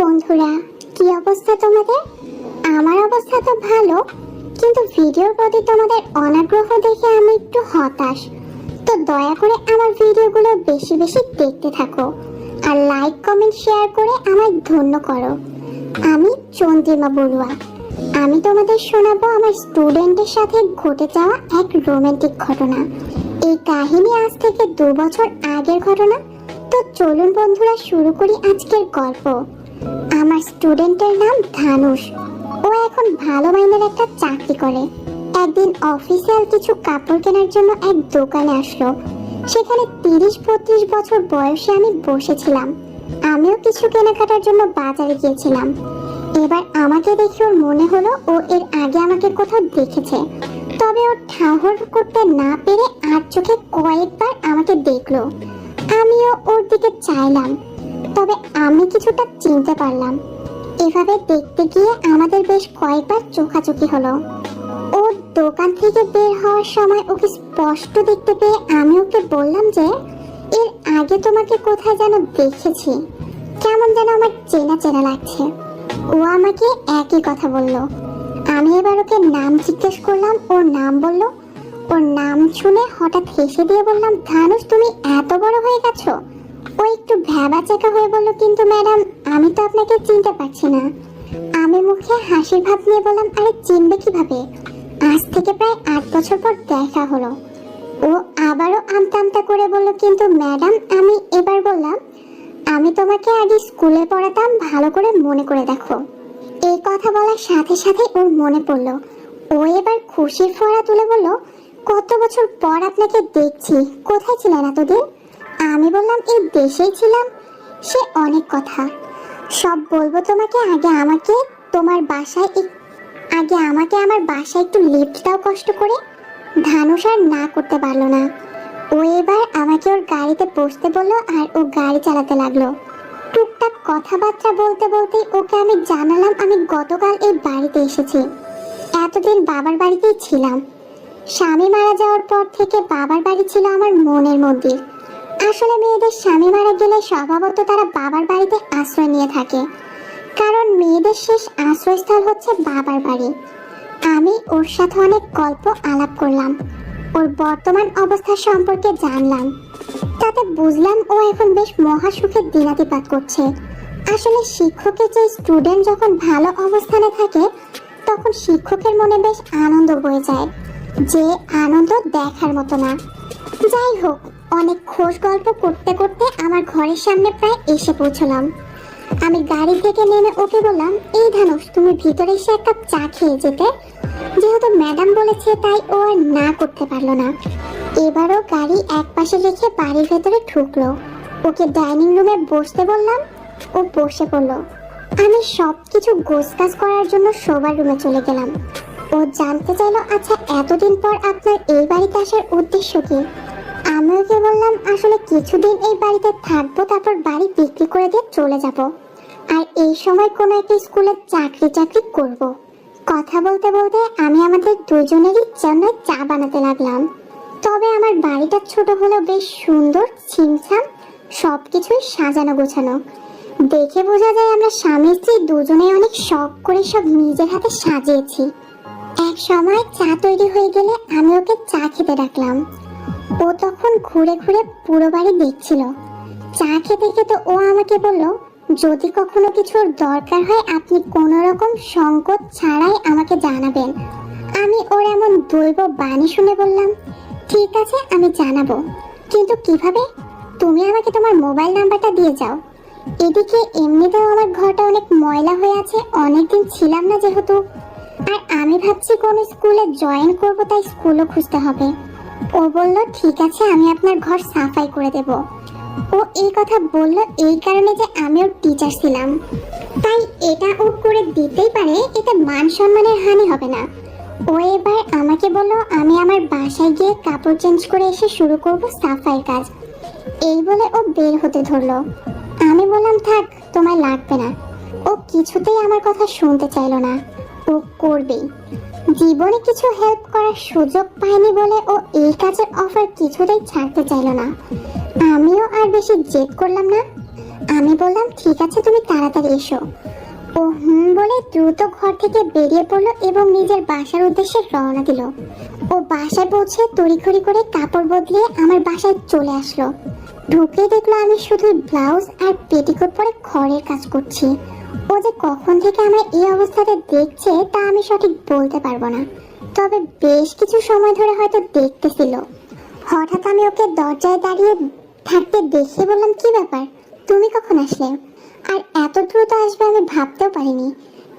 বন্ধুরা, কি অবস্থা তোমাদের? আমার অবস্থা তো ভালো, কিন্তু ভিডিওর প্রতি তোমাদের অনাগ্রহ দেখে আমি একটু হতাশ। তো দয়া করে আমার ভিডিওগুলো বেশি বেশি দেখতে থাকো আর লাইক কমেন্ট শেয়ার করে আমায় ধন্য করো। আমি চন্দ্রিমা বড়ুয়া। আমি তোমাদের শোনাবো আমার স্টুডেন্টের সাথে ঘটে যাওয়া এক রোমান্টিক ঘটনা। এই কাহিনী আজ থেকে 2 বছর আগের ঘটনা। তো চলুন বন্ধুরা, শুরু করি আজকের গল্প। আমার স্টুডেন্টের নাম ধানুষ। ও এখন ভালো মাইনের একটা চাকরি করে। একদিন অফিসিয়াল কিছু কাপড় কেনার জন্য এক দোকানে আসলো। সেখানে 30-32 বছর বয়সে আমি বসেছিলাম। আমিও কিছু কেনাকাটার জন্য বাজারে গিয়েছিলাম। এবার আমাকে দেখে ওর মনে হলো ও এর আগে আমাকে কোথাও দেখেছে, তবে ওর ঠাহর করতে না পেরে আর চোখে কয়েকবার আমাকে দেখলো। আমিও ওর দিকে চাইলাম, তবে আমি কিছুটা চিনতে পারলাম। এভাবে দেখতে গিয়ে আমাদের বেশ কয়েকবার চোখাচোখি হলো। ও দোকান থেকে বের হওয়ার সময় ওকে স্পষ্ট দেখতে পেয়ে আমি ওকে বললাম যে এর আগে তোমাকে কোথায় যেন দেখেছি, কেমন যেন আমার চেনা চেনা লাগছে। ও আমাকে একই কথা বলল। আমি এবার ওকে নাম জিজ্ঞেস করলাম, ওর নাম বলল। ওর নাম শুনে হঠাৎ হেসে দিয়ে বললাম, ধানুষ তুমি এত বড় হয়ে গেছো? ও একটু ভ্যাবাচ্যাকা হয়ে বলল, কিন্তু ম্যাডাম আমি তো আপনাকে চিনতে পারছি না। আমি মুখে হাসির ভাব নিয়ে বললাম, আরে চিনবে কিভাবে, আজ থেকে প্রায় 8 বছর পর দেখা হলো। ও আবারও আমতা আমতা করে বলল, কিন্তু ম্যাডাম আমি এবার বললাম, আমি তোমাকে আগে স্কুলে পড়াতাম, ভালো করে মনে করে দেখো। এই কথা বলার সাথে সাথে ওর মনে পড়লো। ও এবার খুশির ফোঁটা তুলে বলল, কত বছর পর আপনাকে দেখছি, কোথায় ছিলেন এতদিন? আমি বললাম, এই দেশেই ছিলাম। সে অনেক কথা, সব বলবো তোমাকে, আগে আমাকে আমার বাসায় একটু লিফট দাও কষ্ট করে। ধানুষ আর না করতে পারলো না। ও এবার আমাকে ওর গাড়িতে বসতে বললো আর ও গাড়ি চালাতে লাগলো। টুকটাক কথাবার্তা বলতে বলতে ওকে আমি জানালাম আমি গতকাল এই বাড়িতে এসেছি। এতদিন বাবার বাড়িতেই ছিলাম। স্বামী মারা যাওয়ার পর থেকে বাবার বাড়ি ছিল আমার মনের মন্দির। আসলে মেয়েদের স্বামী মারা গেলে স্বভাবত তারা বাবার বাড়িতে আশ্রয় নিয়ে থাকে, কারণ মেয়েদের শেষ আশ্রয়স্থল হচ্ছে বাবার বাড়ি। আমি ওর সাথে অনেক গল্প আলাপ করলাম, ওর বর্তমান অবস্থা সম্পর্কে জানলাম। তাতে বুঝলাম ও এখন বেশ মহাসুখে দিনাতিপাত করছে। আসলে শিক্ষকের চেয়ে স্টুডেন্ট যখন ভালো অবস্থানে থাকে তখন শিক্ষকের মনে বেশ আনন্দ বয়ে যায়, যে আনন্দ দেখার মতো না। যাই হোক, অনেক খোশ গল্প করতে করতে আমার ঘরের সামনে প্রায় এসে পৌঁছলাম। আমি গাড়ি থেকে নেমে ওকে বললাম, এই ধানুষ তুমি ভিতরে এসে এক কাপ চা খেয়ে যেতে। যেহেতু ম্যাডাম বলেছে তাই ও আর না করতে পারলো না। এবারও গাড়ি এক পাশে রেখে বাড়ির ভেতরে ঢুকলো। ওকে ডাইনিং রুমে বসতে বললাম, ও বসে পড়লো। আমি সবকিছু গোছগাছ করার জন্য শোবার রুমে চলে গেলাম। ও জানতে চাইলো, আচ্ছা এতদিন পর আপনার এই বাড়িতে আসার উদ্দেশ্য কি? আমি ওকে বললাম, আসলে কিছুদিন এই বাড়িতে থাকবো, তারপর বাড়ি বিক্রি করে দিয়ে চলে যাব, আর এই সময় কোনো একটা স্কুলে চাকরি করব। কথা বলতে বলতে আমি আমাদের দুজনেরই জন্য চা বানাতে লাগলাম। তবে আমার বাড়িটা ছোট হলেও বেশ সুন্দর, ছিমছাম, সবকিছুই সাজানো গোছানো। দেখে বোঝা যায় আমরা স্বামী স্ত্রী দুজনেই অনেক শখ করে সব নিজের হাতে সাজিয়েছি। এক সময় চা তৈরি হয়ে গেলে আমি ওকে চা খেতে ডাকলাম। ও তখন ঘুরে ঘুরে পুরো বাড়ি দেখছিল। চা খেতে খেতে ও আমাকে বলল, যদি কখনো কিছুর দরকার হয় আপনি কোনো রকম সংকোচ ছাড়াই আমাকে জানাবেন। আমি ওর এমন দৈব বাণী শুনে বললাম, ঠিক আছে আমি জানাবো, কিন্তু কিভাবে? তুমি আমাকে তোমার মোবাইল নাম্বারটা দিয়ে যাও। এদিকে এমনিতেও আমার ঘরটা অনেক ময়লা হয়ে আছে, অনেকদিন ছিলাম না যেহেতু, আর আমি ভাবছি কোন স্কুলে জয়েন করবো, তাই স্কুলও খুঁজতে হবে। ও বলল, ঠিক আছে আমি আপনার ঘর সাফাই করে দেব। ও এই কথা বলল এই কারণে যে আমি ওর টিচার ছিলাম, তাই এটা ও করে দিতেই পারে, এতে মান সম্মানের হানি হবে না। ও এবার আমাকে বলল আমি আমার বাসায় গিয়ে কাপড় চেঞ্জ করে এসে শুরু করব সাফাইয়ের কাজ। এই বলে ও বের হতে ধরলো। আমি বললাম, থাক তোমার লাগবে না। ও কিছুতেই আমার কথা শুনতে চাইলো না। ও করবেই, জীবনে কিছু হেল্প করার সুযোগ পায়নি বলে ও এই কাজের অফার কিছুতেই ছাড়তে চাইলো না। আমিও আর বেশি জেদ করলাম না। আমি বললাম ঠিক আছে, তুমি তাড়াতাড়ি এসো। ও হুম বলে দ্রুত ঘর থেকে বেরিয়ে পড়লো এবং নিজের বাসার উদ্দেশ্যে রওনা দিল। ও বাসায় পৌঁছে তড়িঘড়ি করে কাপড় বদলিয়ে আমার বাসায় চলে আসলো। ঢুকে দেখলো আমি শুধু ব্লাউজ আর পেটিকোট পরে ঘরের কাজ করছি। ও যে কখন থেকে আমার এই অবস্থাতে দেখছে তা আমি সঠিক বলতে পারবো না, তবে বেশ কিছু সময় ধরে হয়তো দেখতেছিল। হঠাৎ আমি ওকে দরজায় দাঁড়িয়ে থাকতে দেখে বললাম, কি ব্যাপার, তুমি কখন আসলে? আর এত দ্রুত আসবে আমি ভাবতেও পারিনি।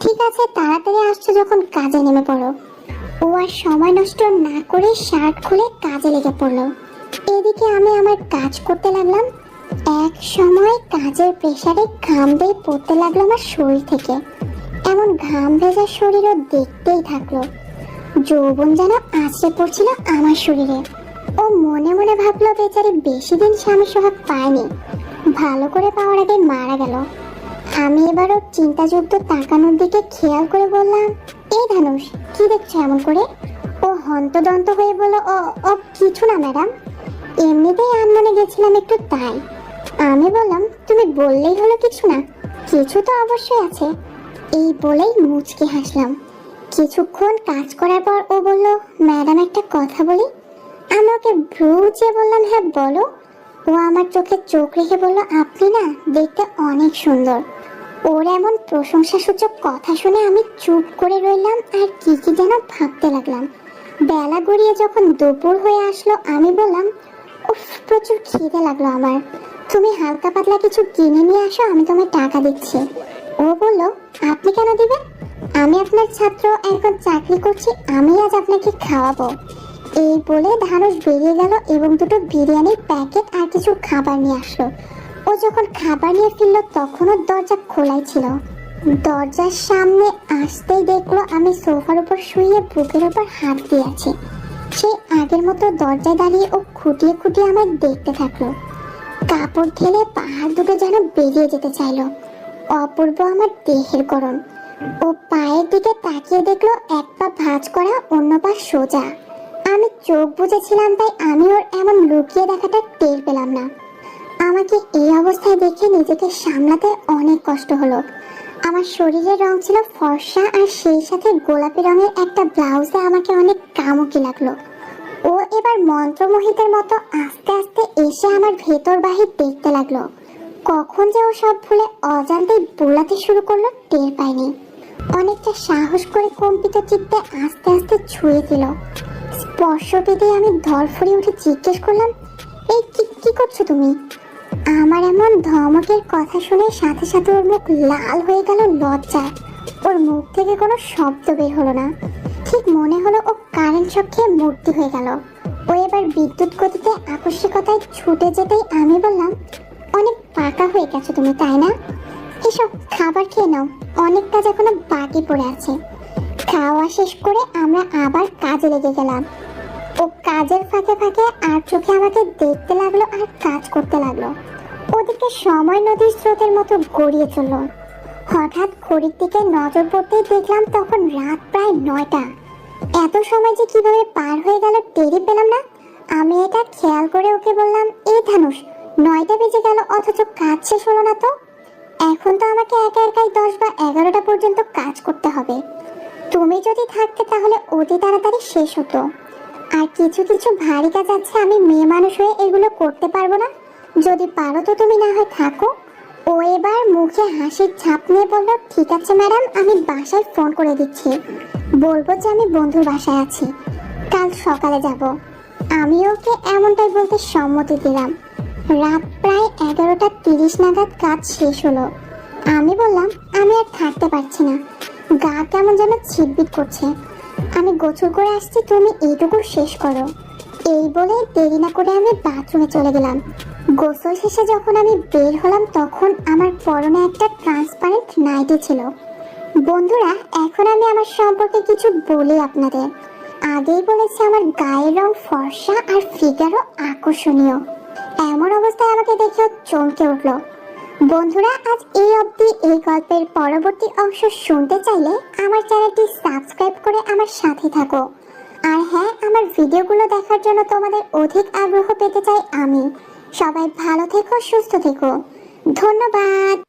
ঠিক আছে, তাড়াতাড়ি আসছো যখন কাজে নেমে পড়ো। ও আর সময় নষ্ট না করে শার্ট খুলে কাজে লেগে পড়লো। এদিকে আমি আমার কাজ করতে লাগলাম। এক সময় কাজের প্রেসারে ঘাম বেয়ে পড়তে লাগলো আমার শরীর থেকে। এমন ঘাম ভেজা শরীরও দেখতেই থাকলো। যৌবন যেন আছড়ে পড়ছিল আমার শরীরে। ও মনে মনে ভাবলো বেচারি বেশি দিন স্বামী সোহাগ পায়নি, ভালো করে পাওয়ার আগে মারা গেল। আমি এবার ওর চিন্তাযুক্ত তাকানোর দিকে খেয়াল করে বললাম, এই ধানুষ, কি দেখছো এমন করে? ও হন্তদন্ত হয়ে বলল, ও কিছু না ম্যাডাম, এমনিতেই আনমনে গেছিলাম একটু তাই। আমি বললাম, তুমি বললেই হলো কিছু না, কিছু তো অবশ্যই আছে। এই বলেই মুচকি হাসলাম। কিছুক্ষণ কাজ করার পর ও বলল, ম্যাডাম একটা কথা বলি। আমি ওকে ভ্রু উঁচিয়ে বললাম, হ্যাঁ বলো। ও আমার চোখে চোখ রেখে বলল, আপনি না দেখতে অনেক সুন্দর। ওর এমন প্রশংসাসূচক কথা শুনে আমি চুপ করে রইলাম আর কি কি যেন ভাবতে লাগলাম। বেলা গড়িয়ে যখন দুপুর হয়ে আসলো আমি বললাম, উফ, প্রচুর খিদে লাগলো আমার, তুমি হালকা পাতলা কিছু কিনে নিয়ে আসো, আমি তোমায় টাকা দিচ্ছি। ও বলল, আপনি কেন দিবেন? আমি আপনার ছাত্র, এখন চাকরি করছি, আমি আজ আপনাকে খাওয়াবো। এই বলে ধানুষ বেরিয়ে গেল এবং দুটো বিরিয়ানির প্যাকেট আর কিছু খাবার নিয়ে আসলো। ও যখন খাবার নিয়ে ফিরলো তখনও দরজা খোলাই ছিল। দরজার সামনে আসতেই দেখলো আমি সোফার উপর শুয়ে বুকের উপর হাত দিয়ে আছি। সে আগের মতো দরজায় দাঁড়িয়ে ও খুঁটিয়ে খুঁটিয়ে আমায় দেখতে থাকলো। কাপড় ঢেলে পাহাড় দুটো যেন বেরিয়ে যেতে চাইলো। অপূর্ব আমার দেহের গড়ন। ও পায়ের দিকে তাকিয়ে দেখলো এক পা ভাঁজ করা, অন্য পা সোজা। আমি চোখ বুজেছিলাম তাই আমি ওর এমন লুকিয়ে দেখাটা টের পেলাম না। আমাকে এই অবস্থায় দেখে নিজেকে সামলাতে অনেক কষ্ট হলো। আমার শরীরের রং ছিল ফর্সা আর সেই সাথে গোলাপি রঙের একটা ব্লাউজে আমাকে অনেক কামুকি লাগলো। ও এবার মন্ত্রমোহিতের মতো আস্তে আস্তে এসে আমার ভেতর বাহির দেখতে লাগলো। কখন যে ও সব ভুলে অজান্তেই বোলাতে শুরু করলো টের পাইনি। অনেকটা সাহস করে কম্পিত চিত্তে আস্তে আস্তে ছুঁয়ে দিল। স্পর্শ পেতে আমি ধরফড়ে উঠে জিজ্ঞেস করলাম, এই কি করছো তুমি? আমার এমন ধমকের কথা শুনে সাথে সাথে ওর মুখ লাল হয়ে গেল লজ্জায়। ওর মুখ থেকে কোনো শব্দ বের হলো না। ঠিক মনে হলো ও কারেন্ট শক খেয়ে মূর্তি হয়ে গেল। ও এবার বিদ্যুৎ গতিতে আকস্মিকতায় ছুটে যেতেই আমি বললাম, অনেক পাকা হয়ে গেছো তুমি, তাই না? এসব খাবার খেয়ে নাও, অনেক কাজ এখনো বাকি পড়ে আছে। খাওয়া শেষ করে আমরা আবার কাজে লেগে গেলাম। ও কাজের ফাঁকে ফাঁকে আর চোখে আমাকে দেখতে লাগলো আর কাজ করতে লাগলো। ওদিকে সময় নদীর স্রোতের মতো গড়িয়ে চলল। হঠাৎ ঘড়ির দিকে নজর পড়তেই দেখলাম তখন রাত প্রায় 9টা। এত সময় যে কিভাবে পার হয়ে গেল টেরই পেলাম না। আমি এটা খেয়াল করে ওকে বললাম, এই ধানুষ, 9টা বেজে গেল অথচ কাজ শেষ হলো না তো। এখন তো আমাকে একা একাই 10 বা 11টা পর্যন্ত কাজ করতে হবে। তুমি যদি থাকতে তাহলে অতি তাড়াতাড়ি শেষ হতো। আর কিছু কিছু ভারী কাজ আছে, আমি মেয়ে মানুষ হয়ে এগুলো করতে পারবো না। যদি পারো তো তুমি না হয় থাকো। ও এবার মুখে হাসির ছাপ নিয়ে বলল, ঠিক আছে ম্যাডাম, আমি বাসায় ফোন করে দিচ্ছি, বলবো যে আমি বন্ধুর বাসায় আছি, কাল সকালে যাব। আমি ওকে এমনটাই বলতে সম্মতি দিলাম। রাত প্রায় 11:30 নাগাদ কাজ শেষ হলো। আমি বললাম, আমি আর থাকতে পারছি না, গা কেমন যেন ছিটবিট করছে, আমি গোসল করে আসছি, তুমি এইটুকু শেষ করো। এই বলে দেরি না করে আমি বাথরুমে চলে গেলাম। গোসল শেষে যখন আমি বের হলাম তখন আমার পরনে একটা ট্রান্সপারেন্ট নাইটি ছিল। বন্ধুরা, এখন আমি আমার সম্পর্কে কিছু বলি আপনাদের। আগেই বলেছি আমার গায়ের রং ফর্সা আর ফিগারও আকর্ষণীয়। এমন অবস্থায় আমাকে দেখেও চমকে উঠলো। বন্ধুরা, আজ এই অবধি। এই গল্পের পরবর্তী অংশ শুনতে চাইলে আমার চ্যানেলটি সাবস্ক্রাইব করে আমার সাথে থাকো। আর হ্যাঁ, আমার ভিডিওগুলো দেখার জন্য তোমাদের অধিক আগ্রহ পেতে চাই আমি। সবাই ভালো থেকো, সুস্থ থেকো। ধন্যবাদ।